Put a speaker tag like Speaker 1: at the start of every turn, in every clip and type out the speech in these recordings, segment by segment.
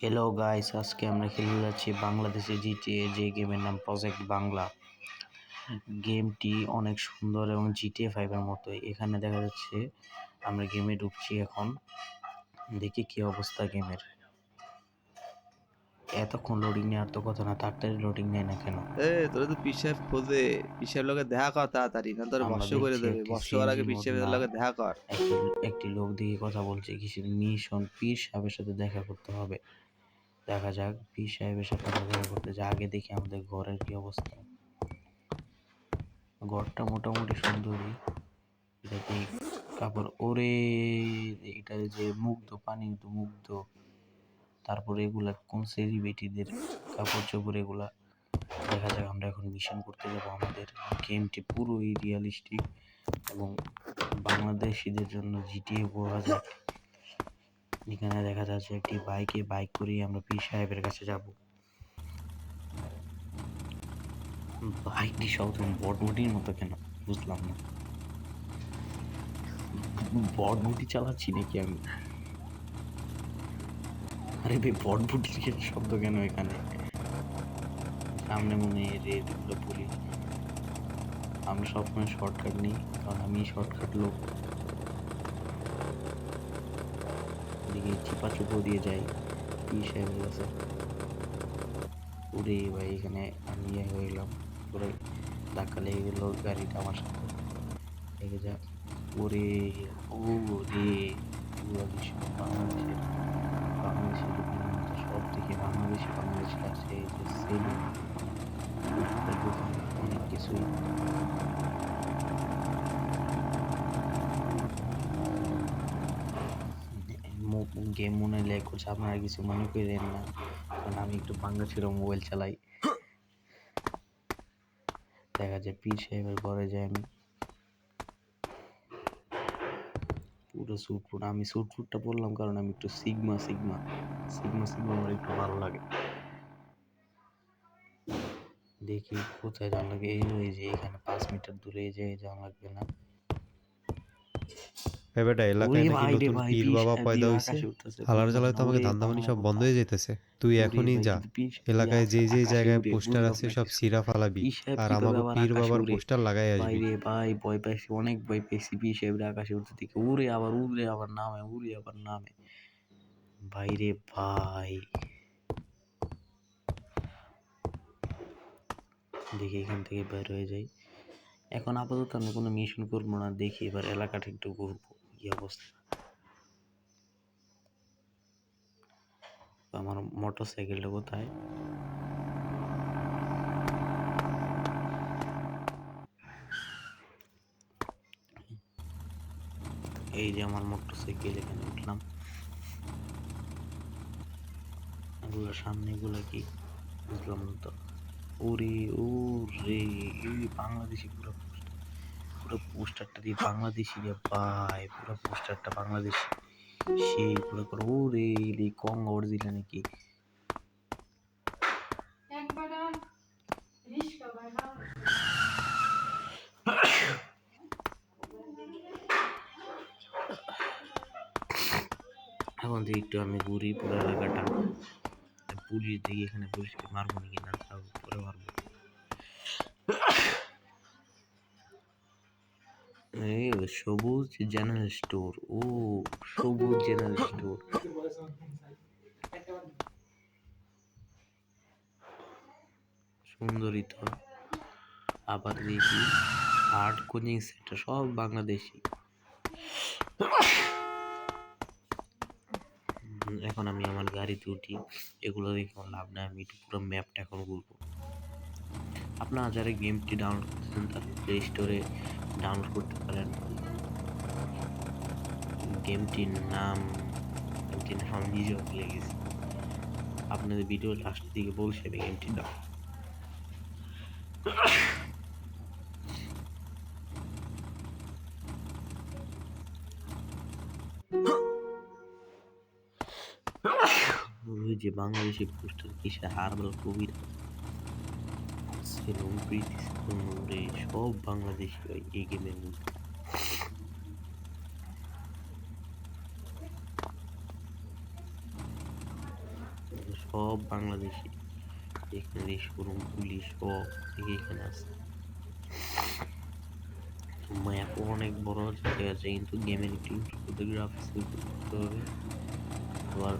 Speaker 1: Hello guys, আজকে আমরা খেলতে যাচ্ছি বাংলাদেশে জিটিএ, যে গেমের নাম প্রজেক্ট বাংলা। গেমটি অনেক সুন্দর এবং জিটিএ 5 এর মতোই। এখানে দেখা যাচ্ছে আমরা গেমে ঢুকছি। এখন দেখি কি অবস্থা গেমের। এতক্ষণ লোডিং নেওয়ার তো কথা না, তাড়াতাড়ি লোডিং নেয় না কেন?
Speaker 2: তোরা তো পিসাব খোঁজে, পিসাব লগে দেখা কর তাড়াতাড়ি, না তোর
Speaker 1: আমরা
Speaker 2: বর্ষ করে
Speaker 1: দেখছি
Speaker 2: দেবে।
Speaker 1: একটি
Speaker 2: বর্ষ করার
Speaker 1: সিএনজি
Speaker 2: আগে
Speaker 1: মোড
Speaker 2: পিসাবের
Speaker 1: না,
Speaker 2: লগে দেখা কর।
Speaker 1: একটি একটি লোক দিয়ে কথা বলছে, কিসের মিশন। পীর সাহেবের সাথে দেখা করতে হবে। দেখা যাক পীর সাহেবের সাথে দেখা করতে যা। আগে দেখি আমাদের ঘরের কি অবস্থা। ঘরটা মোটামুটি সুন্দরই। এটাতে কাপড় ওরে, এটা যে মুগ্ধ, পানি তো মুগ্ধ। তারপরে এগুলা কোন সেলিব্রিটিদের কাপড় চোপড় এগুলা। দেখা যাক, আমরা এখন মিশন করতে যাব। আমাদের গেমটি পুরোই রিয়ালিস্টিক এবং বাংলাদেশিদের জন্য জিটিএ বলা যায়। এখানে দেখা যাচ্ছে একটি বাইক করেই আমরা পীর সাহেবের কাছে যাব। বাইকটি সব বটবটির মতো কেন বুঝলাম না। বটবটি চালাচ্ছি নাকি আমি? আরে ভাই, বটবটির শব্দ কেন এখানে? সামনে মনে হয় রেড গুলো পুলিশ। আমরা সবসময় শর্টকাট নিই, কারণ আমি শর্টকাট লোক। এদিকে চিপা চুপো দিয়ে যাই পীর সাহেবের কাছে। উড়ে ভাই, এখানে আমি হয়ে গেলাম। পরে ধাক্কা লেগে গেল গাড়িটা আমার সাথে, লেগে যা। ওরে, ও রে, পুরো দৃশ্য বাংলাদেশের। বাংলাদেশের দোকানের মতো সব থেকে বাংলাদেশি আছে। এই যে সেলুন, ফুটপাতের দোকান, অনেক কিছুই। গেম মনে ল্যাগ করছে, আপনারা কিছু মনে করেন না, কারণ আমি একটু বাংলা ছিল মোবাইল চালাই। দেখা যায় পীর সাহেবের ঘরে যাই আমি। পুরো স্যুট আমি স্যুটটা বললাম কারণ আমি একটু সিগমা সিগমা সিগমা সিগমা আমার একটু ভালো লাগে। দেখি কোথায় যাওয়া লাগে। এই যে এখানে 5 মিটার দূরে যেয়ে যাওয়া লাগবে না?
Speaker 3: বেটা,
Speaker 1: ওরে
Speaker 3: এলাকায় নাকি
Speaker 1: ভাই রে
Speaker 3: নতুন
Speaker 1: ভাই,
Speaker 3: পীর
Speaker 1: পীর
Speaker 3: বাবা
Speaker 1: সাহেব
Speaker 3: পয়দা
Speaker 1: দিয়ে
Speaker 3: হইছে।
Speaker 1: আকাশে উঠতেছে,
Speaker 3: হালার
Speaker 1: বুঝলাম
Speaker 3: জ্বালায়
Speaker 1: না।
Speaker 3: তো আমাকে
Speaker 1: ওরে
Speaker 3: ধান্দামানি
Speaker 1: বাংলা
Speaker 3: সব বন্ধ
Speaker 1: কথা।
Speaker 3: হয়ে যাইতেছে। তুই
Speaker 1: ওরে
Speaker 3: এখনই
Speaker 1: ভাই,
Speaker 3: যা।
Speaker 1: কিন্তু পীর সাহেব দিয়ে
Speaker 3: এলাকায় যেই যেই
Speaker 1: আকাশে
Speaker 3: জায়গায়
Speaker 1: উড়ে,
Speaker 3: পোস্টার
Speaker 1: বুঝলাম
Speaker 3: আছে
Speaker 1: না
Speaker 3: সব
Speaker 1: কিছু।
Speaker 3: সিরা ফালাবি।
Speaker 1: পীর সাহেব
Speaker 3: আর
Speaker 1: কিভাবে
Speaker 3: আমাকে
Speaker 1: আবার
Speaker 3: পীর
Speaker 1: আকাশে
Speaker 3: বাবার
Speaker 1: উড়ে?
Speaker 3: পোস্টার লাগাই
Speaker 1: ভাই
Speaker 3: আসবি।
Speaker 1: রে ভাই, ভয় পাইছি, অনেক ভয় পেয়েছি পীর সাহেবের আকাশে উঠতে থেকে। উড়ে আবার নামে, উড়ে আবার নামে। ভাই রে ভাই, দেখি এখান থেকে বের হয়ে যাই। এখন আপাতত আমি কোনো মিশন করবো না, দেখি এবার এলাকাটা একটু ঘুরবো কি অবস্থা। আমার মোটর সাইকেলটা কোথায়? এই যে আমার মোটর সাইকেল, এখানে উঠলাম। এগুলোর সামনে এগুলা কি বুঝলাম না তো। ওরে, ও রে, এই বাংলাদেশি পুরো পোস্টারটা দিয়ে বাংলাদেশি রে ভাই, পুরো পোস্টারটা বাংলাদেশি। সেই পুরো করে ওরে, এই কং অরিজিনাল নাকি? এখন থেকে একটু আমি ঘুরি পুরো এলাকাটা। পুলিশ দেখি, এখানে পুলিশকে মারবো নাকি না, তাও পরে মারবো। এই সবুজ জেনারেল স্টোর, ও সবুজ জেনারেল স্টোর। সুন্দরী তো। আবার দেখি আর্ট কোচিং সেন্টার, সব বাংলাদেশি। এখন আমি আমার গাড়িতে উঠি। এগুলো দেখে আমার লাভ নাই, আমি একটু পুরো ম্যাপটা এখন ঘুরবো। আপনারা যারা গেমটি ডাউনলোড করতেছেন তারা প্লে স্টোরে ডাউনলোড করতে পারেন। গেমটির নাম আমি নিজেও ভুলে গেছি। আপনাদের ভিডিও লাস্টের দিকে বলছি আমি গেমটির নাম। ওই যে বাংলাদেশি পোস্টার, কিসে হারবাল কবিরাজ, সেলুন, প্রীতি সেলুন, ওরে সব বাংলাদেশি ভাই এই গেমের মধ্যে। সব বাংলাদেশি, এখানে শোরুম পুলিশ সব থেকে এখানে আছে। ম্যাপও অনেক বড় জায়গা আছে, কিন্তু গেমের একটু ইমপ্রুভ করতে, গ্রাফিক্স ইমপ্রুভ করতে হবে। আবার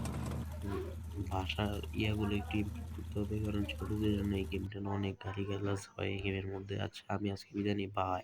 Speaker 1: ভাষার ইয়াগুলো একটু ইমপ্রুভ করতে হবে, কারণ ছোটদের জন্য এই গেমটা অনেক গালিগালাজ হয় এই গেমের মধ্যে। আচ্ছা, আমি আজকে বিদায় নিই, বাই।